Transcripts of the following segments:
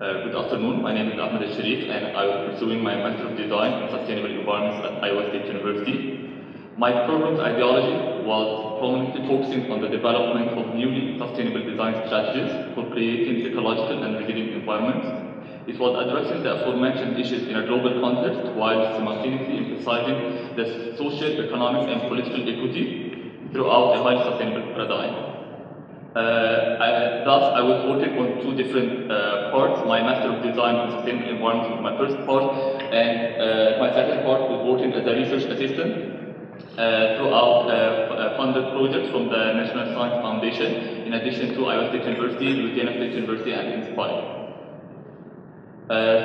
Good afternoon. My name is Ahmed El Sherif, and I was pursuing my Master of Design in Sustainable Environments at Iowa State University. My program's ideology was prominently focusing on the development of newly sustainable design strategies for creating ecological and resilient environments. It was addressing the aforementioned issues in a global context while simultaneously emphasizing the social, economic, and political equity throughout a highly sustainable paradigm. Thus, I was voted on two different parts. My Master of Design in Sustainable Environments was my first part, and my second part was voted as a research assistant throughout funded projects from the National Science Foundation, in addition to Iowa State University, Louisiana State University, and Inspire.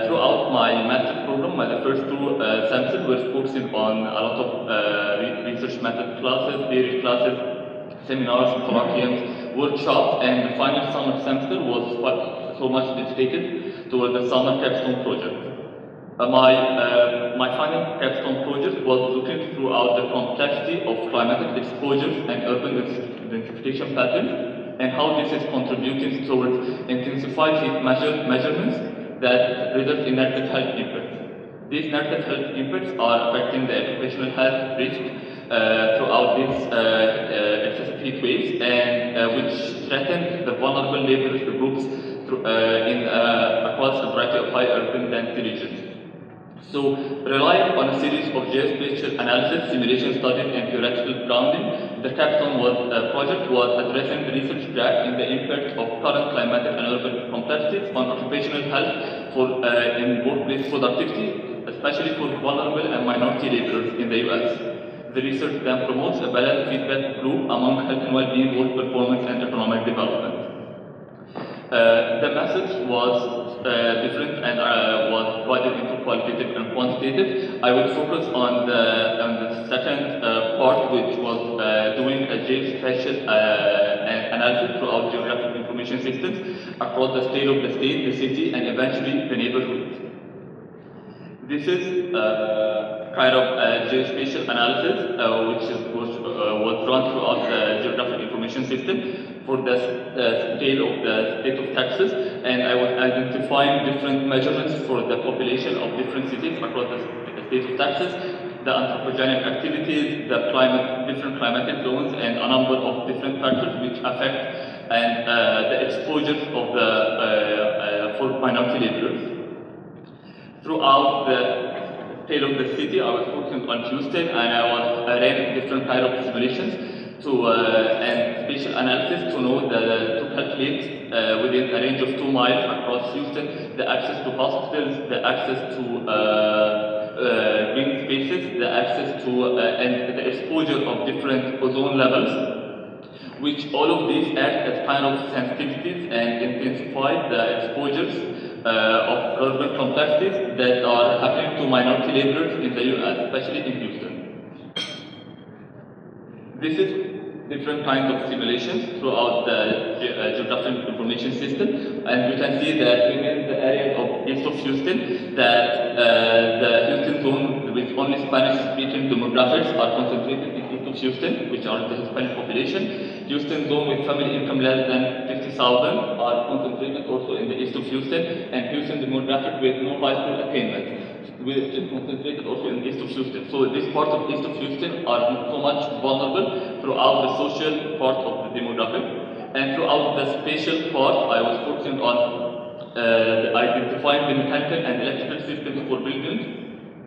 Throughout my master's program, the first two semesters were focusing on a lot of research method classes, theory classes, seminars, colloquiums, workshops, and the final summer semester was so much dedicated toward the summer capstone project. My final capstone project was looking throughout the complexity of climatic exposures and urban densification patterns, and how this is contributing towards intensified heat measurements that result in negative health impacts. These negative health impacts are affecting the occupational health risk throughout these excessive heat waves, and which threaten the vulnerable labor groups across a variety of high urban density regions. So, relying on a series of geospatial analysis, simulation studies, and theoretical grounding, the capstone project was addressing the research gap in the impact of current climatic and urban complexities on occupational health in workplace productivity, especially for vulnerable and minority laborers in the US. The research then promotes a balanced feedback loop among health and well-being, work performance, and economic development. The message was different and was divided into qualitative and quantitative. I will focus on the second part, which was doing a geospatial analysis throughout geographic information systems across the scale of the state, the city, and eventually the neighborhood. This is kind of a geospatial analysis which was run throughout the geographic information system for the scale of the state of Texas, and I was identifying different measurements for the population of different cities across the state of Texas, the anthropogenic activities, the different climatic zones, and a number of different factors which affect and the exposures of for minority laborers. Throughout the scale of the city, I was focusing on Houston, and I ran different kind of simulations and spatial analysis to know to calculate within a range of 2 miles across Houston the access to hospitals, the access to green spaces, the access to and the exposure of different ozone levels, which all of these act as kind of sensitivities and intensify the exposures of urban complexities that are happening to minority laborers in the US, especially in Houston. This is different kinds of simulations throughout the geographic information system, and you can see that within the area of east of Houston, that the Houston zone with only Spanish-speaking demographics are concentrated in east of Houston, which are the Hispanic population. Houston zone with family income less than 50,000 are concentrated also in the east of Houston, and Houston demographic with no high school attainment, which is concentrated also in the east of Houston. So this part of east of Houston are so much vulnerable throughout the social part of the demographic, and throughout the spatial part, I was focusing on identifying the mechanical and electrical systems for buildings,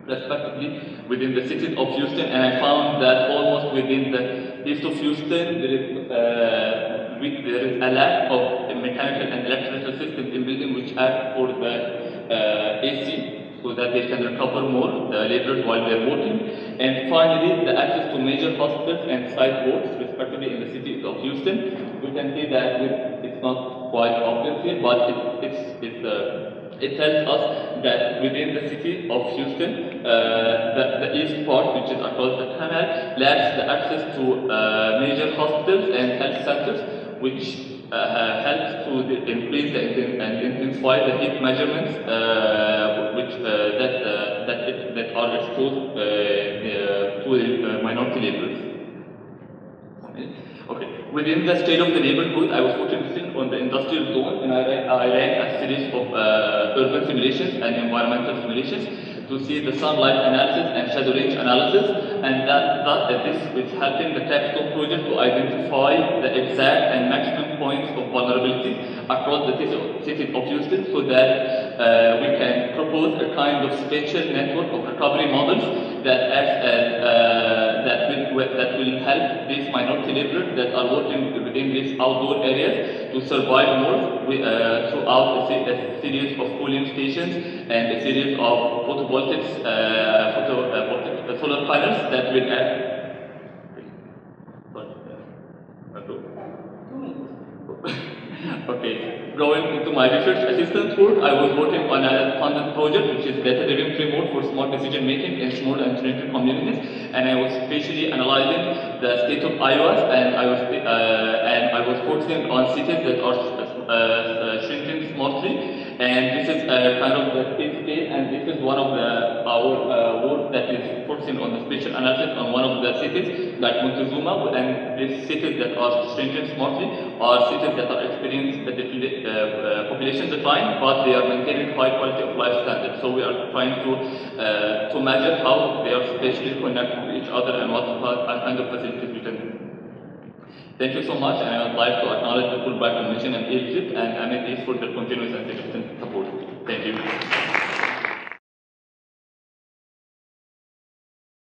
respectively, within the cities of Houston, and I found that almost within the east of Houston, there is a lack of mechanical and electrical systems in buildings which act for the AC, so that they can recover more the laborers while they're working. And finally, the access to major hospitals and site boards, respectively, in the city of Houston. We can see that it's not quite obvious here, but it tells us that within the city of Houston, the east part, which is across the canal, lacks the access to major hospitals and health centers, which helps to increase and intensify the heat measurements that are exposed to minority laborers. Okay. Within the state of the neighborhood, I was focusing on the industrial zone, and I ran a series of urban simulations and environmental simulations to see the sunlight analysis and shadow range analysis, and this is helping the capstone project to identify the exact and maximum points of vulnerability across the city of Houston, so that we can propose a kind of spatial network of recovery models that acts as that will help these minority laborers that are working within these outdoor areas to survive more throughout a series of cooling stations and a series of photovoltaics, solar panels that will act. Okay, going into my research assistant work, I was working on a funded project which is data-driven framework for smart decision making in small and shrinking communities, and I was spatially analyzing the state of Iowa, and I was focusing on cities that are shrinking smartly. And this is kind of the state, and this is one of our work that is focusing on the spatial analysis on one of the cities like Montezuma, and these cities that are shrinking smartly are cities that are experiencing a population decline, but they are maintaining high quality of life standards. So we are trying to measure how they are spatially connected to each other and what kind of facilities we can do. Thank you so much, and I would like to acknowledge the Fulbright Commission and Egypt and Ahmed for their continuous and significant support. Thank you.